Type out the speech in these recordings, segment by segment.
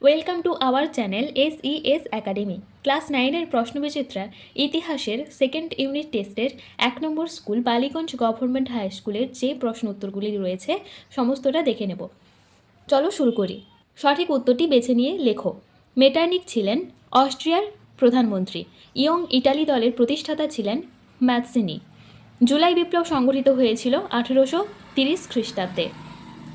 Welcome to our channel SES academy. Class 9-এর প্রশ্নবিচিত্রা ইতিহাসের সেকেন্ড ইউনিট টেস্টের 1 নম্বর স্কুল বালিগঞ্জ গভর্নমেন্ট হাই স্কুলের যে প্রশ্ন উত্তরগুলি রয়েছে সমস্তটা দেখে নেব। চলো শুরু করি। সঠিক উত্তরটি বেছে নিয়ে লেখো। মেটার্নিক ছিলেন অস্ট্রিয়ার প্রধানমন্ত্রী। ইয়ং ইটালি দলের প্রতিষ্ঠাতা ছিলেন ম্যাৎসিনি। জুলাই বিপ্লব সংগঠিত হয়েছিল 1830 খ্রিস্টাব্দে।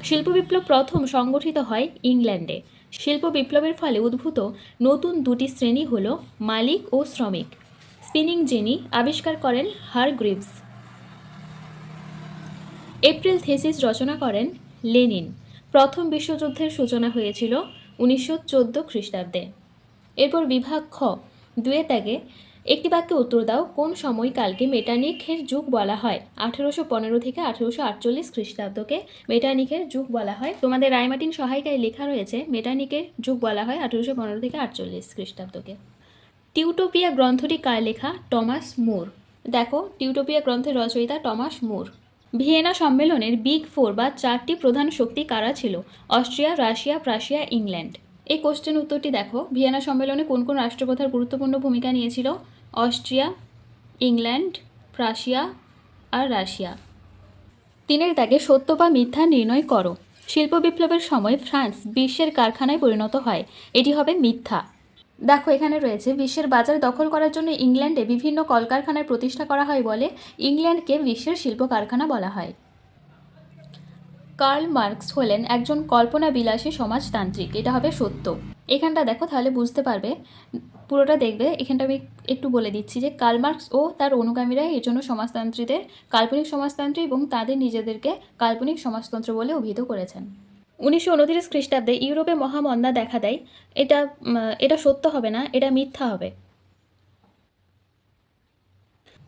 শিল্প বিপ্লব প্রথম সংগঠিত হয় ইংল্যান্ডে। শিল্প বিপ্লবের ফলে উদ্ভূত নতুন দুটি শ্রেণী হল মালিক ও শ্রমিক। স্পিনিং জেনি আবিষ্কার করেন হারগ্রিভস। এপ্রিল থেসিস রচনা করেন লেনিন। প্রথম বিশ্বযুদ্ধের সূচনা হয়েছিল 1914 খ্রিস্টাব্দে। এরপর বিভাগ খ, দুয়ে দাগে একটি বাক্যে উত্তর দাও, কোন সময়কালকে মেটার্নিখের যুগ বলা হয়? 1815 থেকে 1848 খ্রিস্টাব্দকে মেটার্নিখের যুগ বলা হয়। তোমাদের রায়মার্টিন সহায়িকায় লেখা রয়েছে মেটার্নিখের যুগ বলা হয় 1815 থেকে 48 খ্রিস্টাব্দকে। টিউটোপিয়া গ্রন্থটি কার লেখা? টমাস মুর। দেখো, টিউটোপিয়া গ্রন্থের রচয়িতা টমাস মুর। ভিয়েনা সম্মেলনের বিগ ফোর বা চারটি প্রধান শক্তি কারা ছিল? Austria, Russia, Prussia, England. এই কোশ্চেন উত্তরটি দেখো, ভিয়েনা সম্মেলনে কোন কোন রাষ্ট্রপ্রধান গুরুত্বপূর্ণ ভূমিকা নিয়েছিল? অস্ট্রিয়া, ইংল্যান্ড, প্রাশিয়া আর রাশিয়া। 3-এর দাগে সত্য বা মিথ্যা নির্ণয় করো। শিল্প বিপ্লবের সময় ফ্রান্স বিশ্বের কারখানায় পরিণত হয়। এটি হবে মিথ্যা। দেখো, এখানে রয়েছে বিশ্বের বাজার দখল করার জন্য ইংল্যান্ডে বিভিন্ন কলকারখানার প্রতিষ্ঠা করা হয় বলে ইংল্যান্ডকে বিশ্বের শিল্প কারখানা বলা হয়। কার্ল মার্কস হলেন একজন কল্পনাবিলাসী সমাজতান্ত্রিক। এটা হবে সত্য। এখানটা দেখো, তাহলে বুঝতে পারবে, পুরোটা দেখবে। এখানটা আমি একটু বলে দিচ্ছি যে কার্ল মার্কস ও তার অনুগামীরা এর জন্য সমাজতন্ত্রীদের কাল্পনিক সমাজতন্ত্রী এবং তাদের নিজেদেরকে কাল্পনিক সমাজতন্ত্র বলে অভিহিত করেছেন। 1929 খ্রিস্টাব্দে ইউরোপে মহামন্দা দেখা দেয়। এটা সত্য হবে না, এটা মিথ্যা হবে।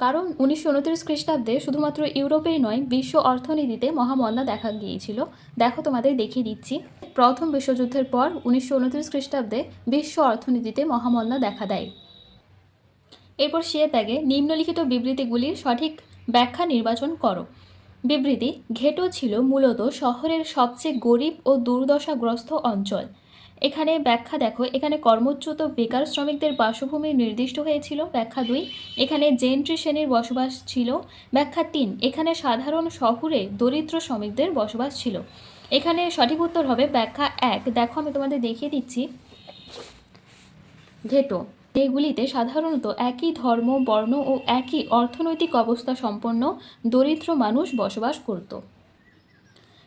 কারণ 1929 খ্রিস্টাব্দে শুধুমাত্র ইউরোপেই নয়, বিশ্ব অর্থনীতিতে মহামন্দা দেখা গিয়েছিল। দেখো, তোমাদের দেখিয়ে দিচ্ছি। প্রথম বিশ্বযুদ্ধের পর 1929 খ্রিস্টাব্দে বিশ্ব অর্থনীতিতে মহামন্দা দেখা দেয়। এরপর সে ত্যাগে নিম্নলিখিত বিবৃতিগুলির সঠিক ব্যাখ্যা নির্বাচন করো। বিবৃতি: ঘেটো ছিল মূলত শহরের সবচেয়ে গরিব ও দুর্দশাগ্রস্ত অঞ্চল। এখানে ব্যাখ্যা দেখো, এখানে কর্মচ্যুত বেকার শ্রমিকদের বাসভূমি নির্দিষ্ট হয়েছিল। ব্যাখ্যা 2, এখানে জেন্ট্রি শ্রেণীর বসবাস ছিল। ব্যাখ্যা 3, এখানে সাধারণ শহুরে দরিদ্র শ্রমিকদের বসবাস ছিল। এখানে সঠিক উত্তর হবে ব্যাখ্যা 1। দেখো, আমি তোমাদের দেখিয়ে দিচ্ছি। ঘেটো এগুলিতে সাধারণত একই ধর্ম, বর্ণ ও একই অর্থনৈতিক অবস্থা সম্পন্ন দরিদ্র মানুষ বসবাস করত।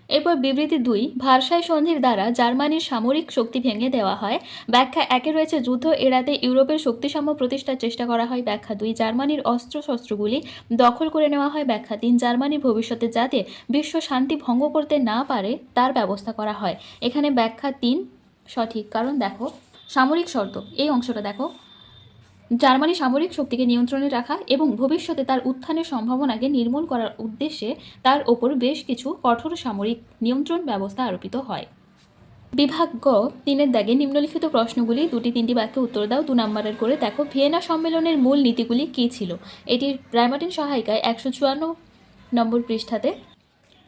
এরপর বিবৃতি 2, ভার্সাই সন্ধির দ্বারা জার্মানির সামরিক শক্তি ভেঙে দেওয়া হয়। ব্যাখ্যা 1-এ রয়েছে যুদ্ধ এড়াতে ইউরোপের শক্তিসাম্য প্রতিষ্ঠার চেষ্টা করা হয়। ব্যাখ্যা 2, জার্মানির অস্ত্রশস্ত্রগুলি দখল করে নেওয়া হয়। ব্যাখ্যা 3, জার্মানির ভবিষ্যতে যাতে বিশ্ব শান্তি ভঙ্গ করতে না পারে তার ব্যবস্থা করা হয়। এখানে ব্যাখ্যা 3 সঠিক। কারণ দেখো, সামরিক শর্ত, এই অংশটা দেখো, জার্মানি সামরিক শক্তিকে নিয়ন্ত্রণে রাখা এবং ভবিষ্যতে তার উত্থানের সম্ভাবনাকে নির্মূল করার উদ্দেশ্যে তার ওপর বেশ কিছু কঠোর সামরিক নিয়ন্ত্রণ ব্যবস্থা আরোপিত হয়। বিভাগ গ, 3-এর দাগে নিম্নলিখিত প্রশ্নগুলি 2-3টি বাক্যে উত্তর দাও। 2 নম্বরের করে দেখো, ভিয়েনা সম্মেলনের মূল নীতিগুলি কী ছিল? এটির রায়মার্টিন সহায়িকায় 154 নম্বর পৃষ্ঠাতে।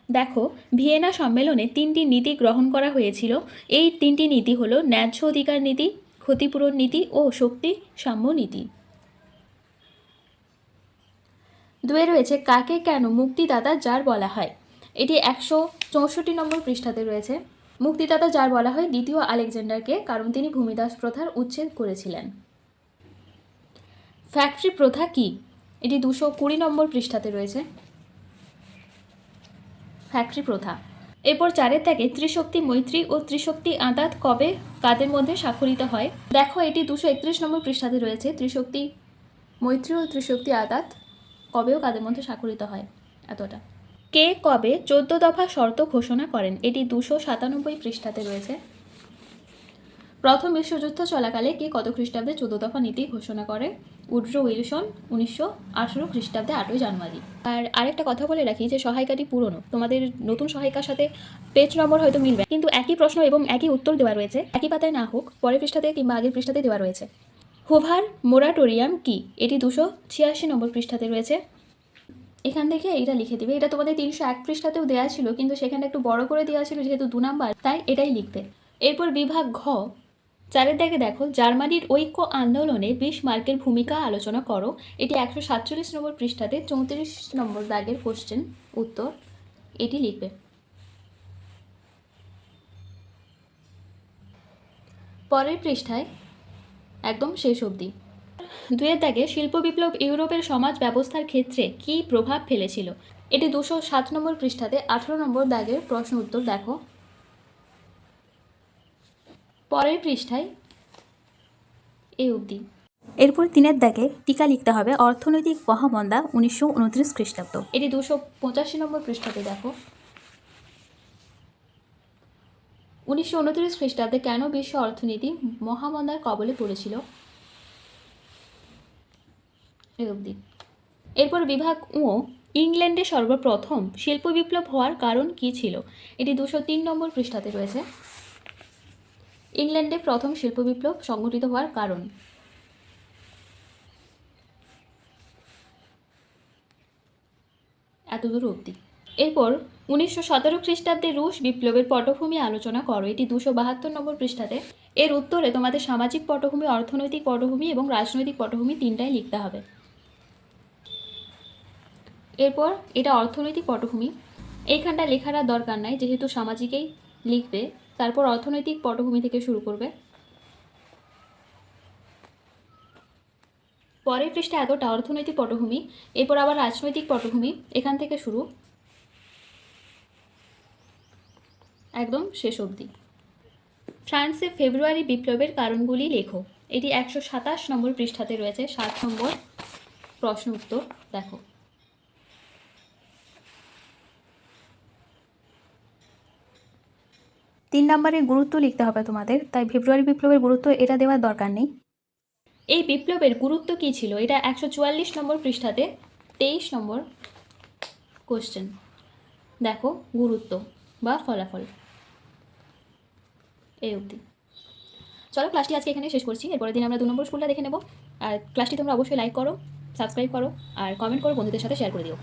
দেখো, ভিয়েনা সম্মেলনে 3টি নীতি গ্রহণ করা হয়েছিল। এই 3টি নীতি হলো ন্যায্য অধিকার নীতি, ক্ষতিপূরণ নীতি ও শক্তি সাম্য নীতি। 2-এ রয়েছে কাকে কেন মুক্তিদাতা জার বলা হয়? এটি 164 নম্বর পৃষ্ঠাতে রয়েছে। মুক্তিদাতা জার বলা হয় দ্বিতীয় আলেকজান্ডারকে, কারণ তিনি ভূমিদাস প্রথার উচ্ছেদ করেছিলেন। ফ্যাক্টরি প্রথা কি? এটি 220 নম্বর পৃষ্ঠাতে রয়েছে। ফ্যাক্টরি প্রথা। এরপর 4-এর দাগে ত্রিশক্তি মৈত্রী ও ত্রিশক্তি আদাত কবে কাদের মধ্যে স্বাক্ষরিত হয়? দেখো, এটি 231 নম্বর পৃষ্ঠাতে রয়েছে। ত্রিশক্তি মৈত্রী ও ত্রিশক্তি আদাত কবেও কাদের মধ্যে স্বাক্ষরিত হয়, এতটা। কে কবে 14 দফা শর্ত ঘোষণা করেন? এটি 297 পৃষ্ঠাতে রয়েছে। প্রথম বিশ্বযুদ্ধ চলাকালে কে কত খ্রিস্টাব্দে 14 দফা নীতি ঘোষণা করে? উড্রো উইলসন 1918 খ্রিস্টাব্দে 8ই জানুয়ারি। আর আরেকটা কথা বলে রাখি যে সহায়িকাটি পুরনো, তোমাদের নতুন সহায়িকার সাথে পেজ নম্বর হয়তো মিলবে, কিন্তু একই প্রশ্ন এবং একই উত্তর দেওয়া রয়েছে, একই পাতায় না হোক পরের পৃষ্ঠাতে কিংবা আগের পৃষ্ঠাতে দেওয়া রয়েছে। হোভার মোরাটোরিয়াম কি? এটি 286 নম্বর পৃষ্ঠাতে রয়েছে। এখান থেকে এটা লিখে দিবে। এটা তোমাদের 301 পৃষ্ঠাতেও দেওয়া ছিল, কিন্তু সেখানে একটু বড় করে দেওয়া ছিল যেহেতু 2 নাম্বার, তাই এটাই লিখবে। এরপর বিভাগ ঘ, চারের দাগে দেখো, জার্মানির ঐক্য আন্দোলনে বিসমার্কের ভূমিকা আলোচনা করো। এটি 147 নম্বর পৃষ্ঠাতে 34 নম্বর দাগের কোশ্চেন উত্তর, এটি লিখবে। পরের পৃষ্ঠায় একদম শেষ অবধি 2-এর দাগে, শিল্প বিপ্লব ইউরোপের সমাজ ব্যবস্থার ক্ষেত্রে কী প্রভাব ফেলেছিল। এটি 207 নম্বর পৃষ্ঠাতে 18 নম্বর দাগের প্রশ্ন উত্তর দেখো। পরের পৃষ্ঠায় এই অবধি। এরপর 3-এর দাগে টিকা লিখতে হবে, অর্থনৈতিক মহামন্দা 1929 খ্রিস্টাব্দ। এটি 285 নম্বর পৃষ্ঠাতে দেখো। 1929 খ্রিস্টাব্দে কেন বিশ্ব অর্থনীতি মহামন্দার কবলে পড়েছিল, এই অবধি। এরপর বিভাগ ও, ইংল্যান্ডে সর্বপ্রথম শিল্প বিপ্লব হওয়ার কারণ কী ছিল। এটি 203 নম্বর পৃষ্ঠাতে রয়েছে। ইংল্যান্ডে প্রথম শিল্প বিপ্লব সংঘটিত হওয়ার কারণ, এতদূর অবধি। এরপর 1917 খ্রিস্টাব্দে রুশ বিপ্লবের পটভূমি আলোচনা করো। এটি 272 নম্বর পৃষ্ঠাতে। এর উত্তরে তোমাদের সামাজিক পটভূমি, অর্থনৈতিক পটভূমি এবং রাজনৈতিক পটভূমি তিনটাই লিখতে হবে। এরপর এটা অর্থনৈতিক পটভূমি, এইখানটা লেখার আর দরকার নাই, যেহেতু সামাজিকেই লিখবে। তারপর অর্থনৈতিক পটভূমি থেকে শুরু করবে। পরের পৃষ্ঠা এতটা অর্থনৈতিক পটভূমি, এরপর আবার রাজনৈতিক পটভূমি, এখান থেকে শুরু একদম শেষ অবধি। ফ্রান্সে ফেব্রুয়ারি বিপ্লবের কারণগুলি লেখো। এটি 127 নম্বর পৃষ্ঠাতে রয়েছে। 7 নম্বর প্রশ্ন উত্তর দেখো। 3 নম্বরের গুরুত্ব লিখতে হবে তোমাদের, তাই ফেব্রুয়ারি বিপ্লবের গুরুত্ব এটা দেওয়ার দরকার নেই। এই বিপ্লবের গুরুত্ব কী ছিল, এটা 144 নম্বর পৃষ্ঠাতে 23 নম্বর কোশ্চেন দেখো, গুরুত্ব বা ফলাফল, এই অবধি। চলো ক্লাসটি আজকে এখানে শেষ করছি। এরপরের দিন আমরা 2 নম্বর স্কুলটা দেখে নেব। আর ক্লাসটি তোমরা অবশ্যই লাইক করো, সাবস্ক্রাইব করো আর কমেন্ট করো, বন্ধুদের সাথে শেয়ার করে দিও।